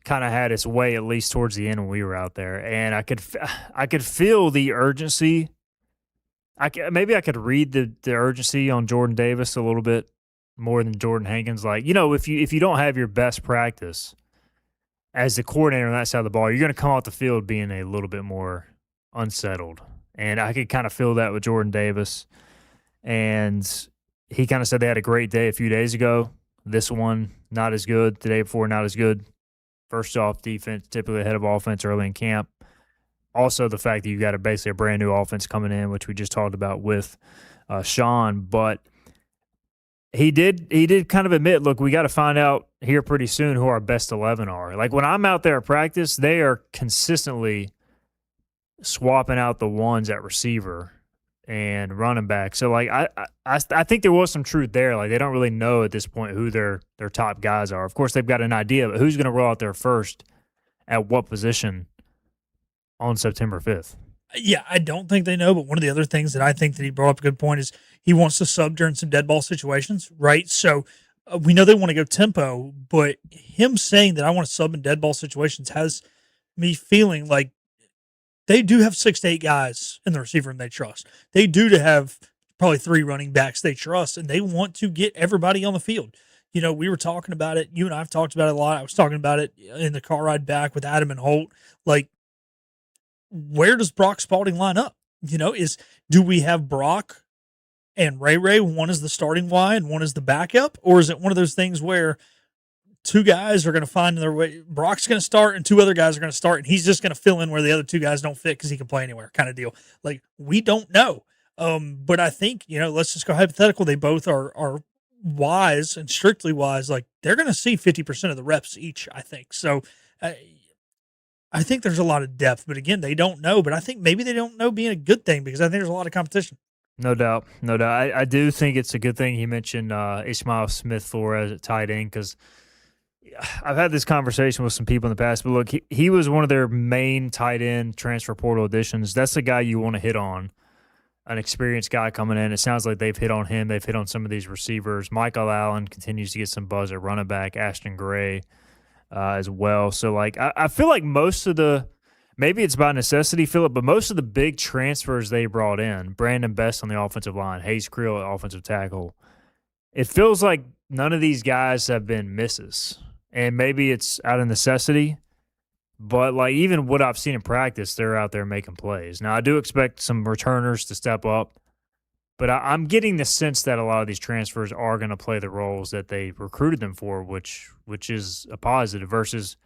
kind of had its way, at least towards the end when we were out there, and I could feel the urgency. Maybe I could read the urgency on Jordan Davis a little bit more than Jordan Hankins. Like, if you don't have your best practice as the coordinator on that side of the ball, you're going to come off the field being a little bit more unsettled, and I could kind of feel that with Jordan Davis. And he kind of said they had a great day a few days ago. This one, not as good. The day before, not as good. First off, defense typically ahead of offense early in camp. Also, the fact that you got basically a brand new offense coming in, which we just talked about with Sean. But he did kind of admit, look, we got to find out here pretty soon who our best 11 are. Like, when I'm out there at practice, they are consistently swapping out the ones at receiver and running back. So, like, I think there was some truth there. Like, they don't really know at this point who their top guys are. Of course, they've got an idea, but who's going to roll out there first at what position on September 5th? Yeah, I don't think they know, but one of the other things that I think that he brought up a good point is he wants to sub during some dead ball situations, right? So we know they want to go tempo, but him saying that I want to sub in dead ball situations has me feeling like they do have 6 to 8 guys in the receiver room they trust. They do have probably 3 running backs they trust, and they want to get everybody on the field. We were talking about it. You and I have talked about it a lot. I was talking about it in the car ride back with Adam and Holt. Like, where does Brock Spalding line up? is do we have Brock and Ray, one is the starting Y and one is the backup? Or is it one of those things where two guys are going to find their way? Brock's going to start and two other guys are going to start, and he's just going to fill in where the other two guys don't fit because he can play anywhere kind of deal. Like, we don't know. But I think, let's just go hypothetical. They both are wise and strictly wise. Like, they're going to see 50% of the reps each, I think. So I think there's a lot of depth, but again, they don't know. But I think maybe they don't know being a good thing because I think there's a lot of competition. No doubt. I do think it's a good thing he mentioned Ishmael Smith-Flores at tight end because I've had this conversation with some people in the past. But look, he was one of their main tight end transfer portal additions. That's the guy you want to hit on, an experienced guy coming in. It sounds like they've hit on him. They've hit on some of these receivers. Michael Allen continues to get some buzz at running back, Ashton Gray as well. So, like, I feel like most of the – maybe it's by necessity, Philip, but most of the big transfers they brought in, Brandon Best on the offensive line, Hayes Creel at offensive tackle, it feels like none of these guys have been misses. And maybe it's out of necessity, but like even what I've seen in practice, they're out there making plays. Now, I do expect some returners to step up, but I'm getting the sense that a lot of these transfers are going to play the roles that they recruited them for, which is a positive versus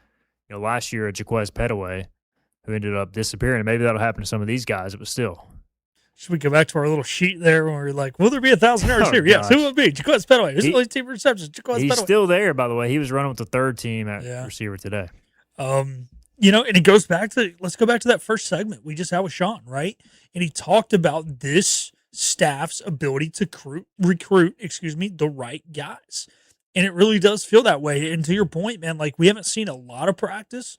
last year at Jaquez Petaway, who ended up disappearing. And maybe that'll happen to some of these guys, but still. Should we go back to our little sheet there where we're like, will there be 1,000 yards here? Yes. Who will it be? Jaquez Petaway. Who's the only team receptions? Jaquez He's Petaway. still there, by the way. He was running with the third team at receiver today. And it goes back to, let's go back to that first segment we just had with Sean, right? And he talked about this staff's ability to recruit the right guys. And it really does feel that way. And to your point, man, like we haven't seen a lot of practice,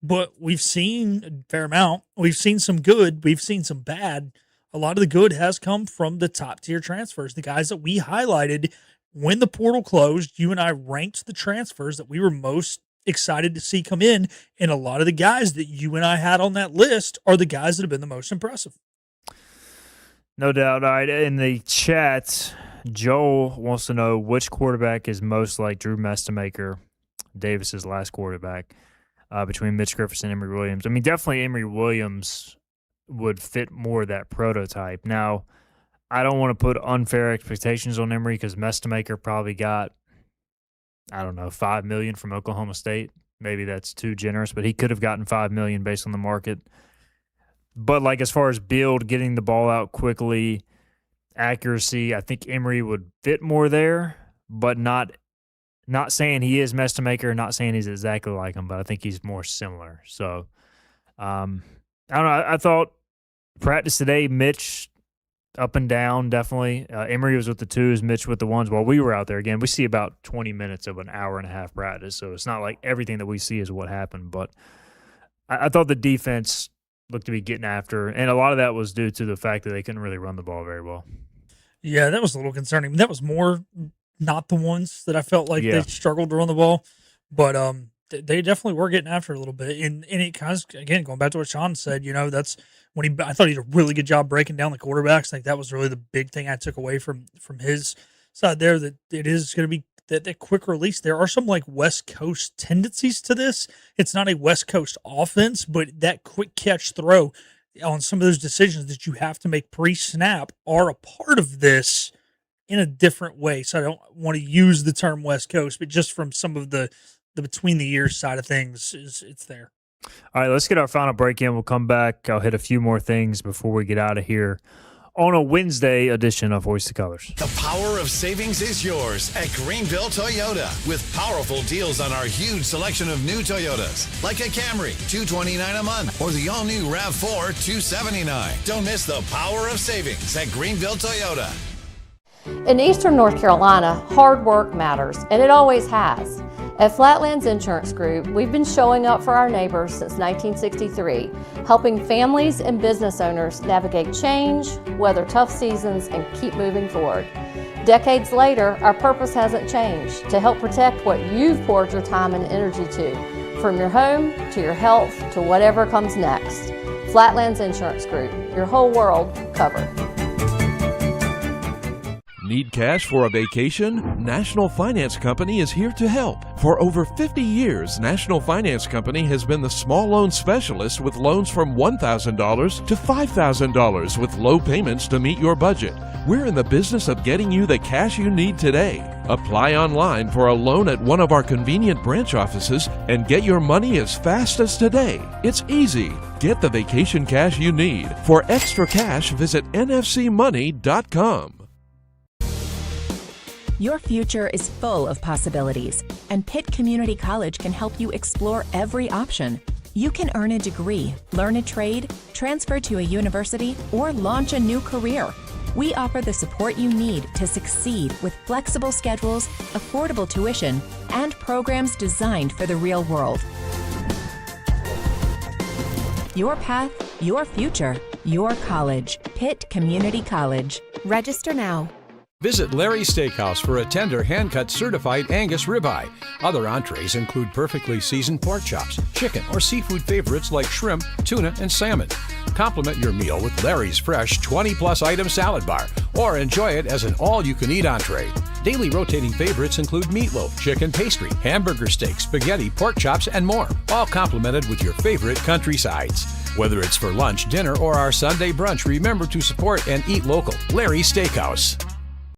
but we've seen a fair amount. We've seen some good. We've seen some bad. A lot of the good has come from the top-tier transfers, the guys that we highlighted when the portal closed. You and I ranked the transfers that we were most excited to see come in, and a lot of the guys that you and I had on that list are the guys that have been the most impressive. No doubt. All right, in the chat, Joel wants to know which quarterback is most like Drew Mestemaker, Davis's last quarterback. Between Mitch Griffiths and Emory Williams. I mean, definitely Emory Williams would fit more of that prototype. Now, I don't want to put unfair expectations on Emory because Mestemaker probably got, $5 million from Oklahoma State. Maybe that's too generous, but he could have gotten $5 million based on the market. But, like, as far as build, getting the ball out quickly, accuracy, I think Emory would fit more there, but not saying he is Mestemaker, not saying he's exactly like him, but I think he's more similar. So, I don't know. I thought practice today, Mitch up and down, definitely. Emory was with the twos, Mitch with the ones. While we were out there, again, we see about 20 minutes of an hour and a half practice, so it's not like everything that we see is what happened. But I thought the defense looked to be getting after, and a lot of that was due to the fact that they couldn't really run the ball very well. Yeah, that was a little concerning. That was more not the ones that I felt like they struggled to run the ball, but they definitely were getting after it a little bit. And it kind of, again, going back to what Sean said, that's when I thought he did a really good job breaking down the quarterbacks. I think that was really the big thing I took away from his side there, that it is going to be that quick release. There are some like West Coast tendencies to this. It's not a West Coast offense, but that quick catch throw on some of those decisions that you have to make pre-snap are a part of this in a different way. So I don't want to use the term West Coast, but just from some of the between the years side of things, it's there. All right, let's get our final break in. We'll come back. I'll hit a few more things before we get out of here on a Wednesday edition of Hoist the Colors. The power of savings is yours at Greenville Toyota with powerful deals on our huge selection of new Toyotas, like a Camry, $229 a month, or the all-new RAV4, $279. Don't miss the power of savings at Greenville Toyota. In Eastern North Carolina, hard work matters, and it always has. At Flatlands Insurance Group, we've been showing up for our neighbors since 1963, helping families and business owners navigate change, weather tough seasons, and keep moving forward. Decades later, our purpose hasn't changed: to help protect what you've poured your time and energy to, from your home to your health to whatever comes next. Flatlands Insurance Group, your whole world covered. Need cash for a vacation? National Finance Company is here to help. For over 50 years, National Finance Company has been the small loan specialist with loans from $1,000 to $5,000 with low payments to meet your budget. We're in the business of getting you the cash you need today. Apply online for a loan at one of our convenient branch offices and get your money as fast as today. It's easy. Get the vacation cash you need. For extra cash, visit nfcmoney.com. Your future is full of possibilities, and Pitt Community College can help you explore every option. You can earn a degree, learn a trade, transfer to a university, or launch a new career. We offer the support you need to succeed with flexible schedules, affordable tuition, and programs designed for the real world. Your path, your future, your college. Pitt Community College. Register now. Visit Larry's Steakhouse for a tender, hand-cut certified Angus ribeye. Other entrees include perfectly seasoned pork chops, chicken, or seafood favorites like shrimp, tuna, and salmon. Complement your meal with Larry's fresh 20-plus item salad bar, or enjoy it as an all-you-can-eat entree. Daily rotating favorites include meatloaf, chicken pastry, hamburger steak, spaghetti, pork chops, and more, all complemented with your favorite country sides. Whether it's for lunch, dinner, or our Sunday brunch, remember to support and eat local. Larry's Steakhouse.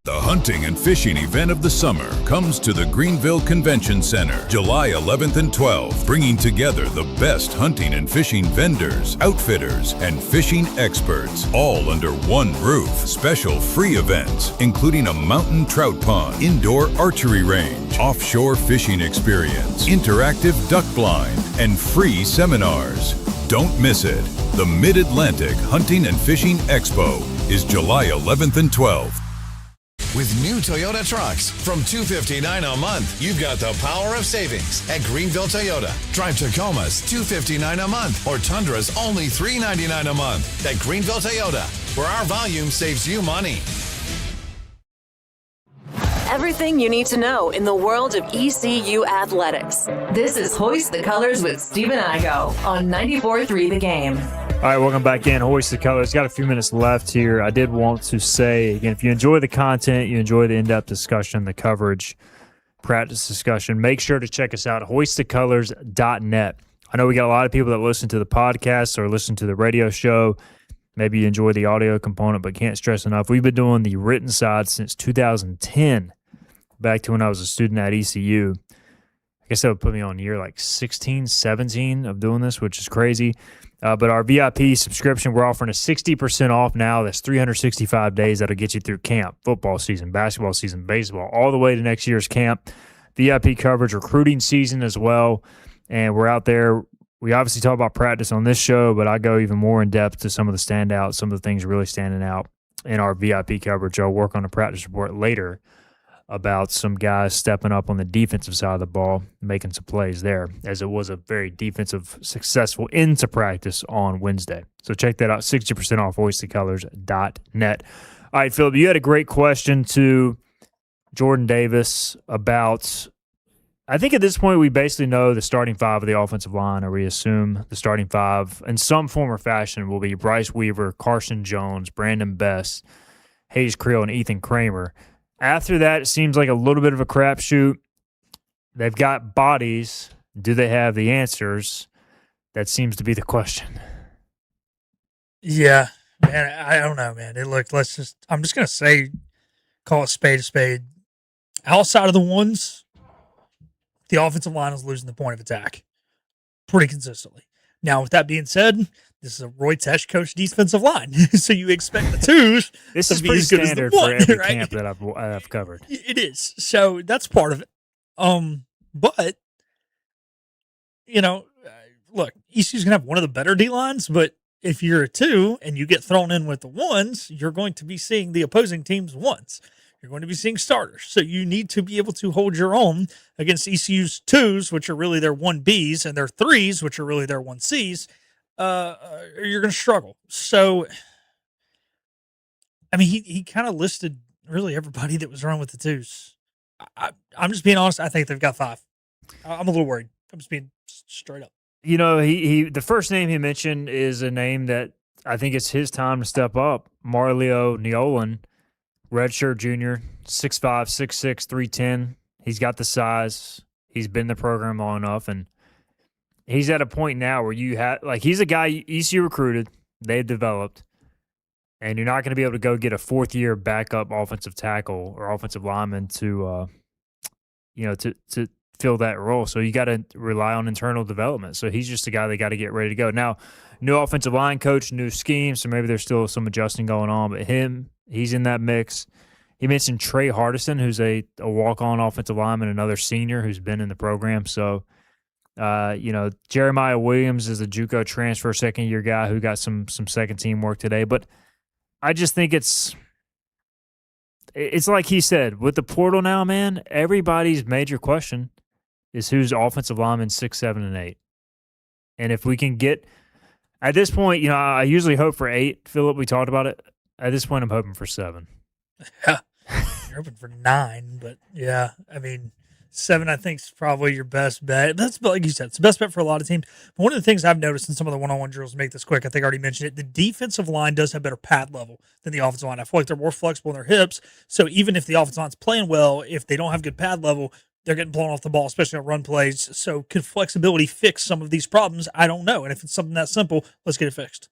The hunting and fishing event of the summer comes to the Greenville Convention Center, July 11th and 12th, bringing together the best hunting and fishing vendors, outfitters, and fishing experts, all under one roof. Special free events, including a mountain trout pond, indoor archery range, offshore fishing experience, interactive duck blind, and free seminars. Don't miss it. The Mid-Atlantic Hunting and Fishing Expo is July 11th and 12th. With new Toyota trucks from $259 a month, you've got the power of savings at Greenville Toyota. Drive Tacoma's $259 a month or Tundra's only $399 a month at Greenville Toyota, where our volume saves you money. Everything you need to know in the world of ECU athletics. This is Hoist the Colors with Stephen Igo on 94.3 The Game. All right, welcome back in. Hoist the Colors. Got a few minutes left here. I did want to say, again, if you enjoy the content, you enjoy the in-depth discussion, the coverage, practice discussion, make sure to check us out at hoistthecolors.net. I know we got a lot of people that listen to the podcast or listen to the radio show. Maybe you enjoy the audio component, but can't stress enough. We've been doing the written side since 2010, back to when I was a student at ECU. I guess that would put me on year like 16, 17 of doing this, which is crazy. But our VIP subscription, we're offering a 60% off now. That's 365 days. That'll get you through camp, football season, basketball season, baseball, all the way to next year's camp. VIP coverage, recruiting season as well. And we're out there. We obviously talk about practice on this show, but I go even more in depth to some of the standouts, some of the things really standing out in our VIP coverage. I'll work on a practice report later about some guys stepping up on the defensive side of the ball, making some plays there, as it was a very defensive, successful into practice on Wednesday. So check that out, 60% off, hoistthecolors.net. All right, Philip, you had a great question to Jordan Davis about, I think at this point we basically know the starting five of the offensive line, or we assume the starting five in some form or fashion will be Bryce Weaver, Carson Jones, Brandon Best, Hayes Creel, and Ethan Kramer. After that, it seems like a little bit of a crapshoot. They've got bodies. Do they have the answers? That seems to be the question. Yeah, man, I don't know, man. I'm just going to say, call it spade a spade. Outside of the ones, the offensive line is losing the point of attack pretty consistently. Now, with that being said, this is a Roy Tesh coach defensive line, so you expect the twos this to is be pretty as good standard as the one, for every right? camp that I've covered. It is. So that's part of it. But look, ECU's gonna have one of the better D lines, but if you're a two and you get thrown in with the ones, you're going to be seeing the opposing team's ones. You're going to be seeing starters. So you need to be able to hold your own against ECU's twos, which are really their 1Bs, and their threes, which are really their 1Cs. You're going to struggle. So, I mean, he kind of listed really everybody that was running with the twos. I'm just being honest. I think they've got five. I'm a little worried. I'm just being straight up. You know, he the first name he mentioned is a name that I think it's his time to step up. Marleo Neolan redshirt junior, 6'5", 6'6", 310. He's got the size. He's been in the program long enough, and he's at a point now where you have he's a guy ECU recruited, they've developed, and you're not going to be able to go get a fourth-year backup offensive tackle or offensive lineman to fill that role. So you got to rely on internal development. So he's just a guy they got to get ready to go. Now, new offensive line coach, new scheme, so maybe there's still some adjusting going on, but he's in that mix. He mentioned Trey Hardison, who's a walk-on offensive lineman, another senior who's been in the program. So, Jeremiah Williams is a JUCO transfer, second-year guy who got some second-team work today. But I just think it's like he said, with the portal now, man, everybody's major question is who's offensive lineman 6, 7, and 8. And if we can get – at this point, I usually hope for 8. Philip, we talked about it. At this point, I'm hoping for 7. You're hoping for 9, but yeah, I mean, 7 I think is probably your best bet. That's like you said, it's the best bet for a lot of teams. But one of the things I've noticed in some of the one-on-one drills, to make this quick, I think I already mentioned it, the defensive line does have better pad level than the offensive line. I feel like they're more flexible in their hips. So even if the offensive line's playing well, if they don't have good pad level, they're getting blown off the ball, especially on run plays. So could flexibility fix some of these problems? I don't know. And if it's something that simple, let's get it fixed.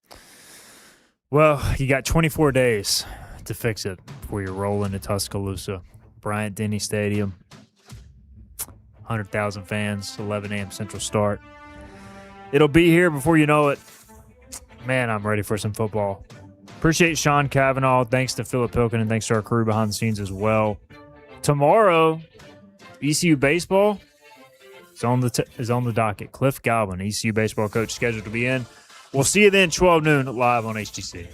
Well, you got 24 days to fix it before you roll into Tuscaloosa. Bryant-Denny Stadium, 100,000 fans, 11 a.m. Central start. It'll be here before you know it. Man, I'm ready for some football. Appreciate Sean Cavanaugh. Thanks to Philip Pilkin, and thanks to our crew behind the scenes as well. Tomorrow, ECU baseball is on the docket. Cliff Godwin, ECU baseball coach, scheduled to be in. We'll see you then, 12 noon, live on HTC.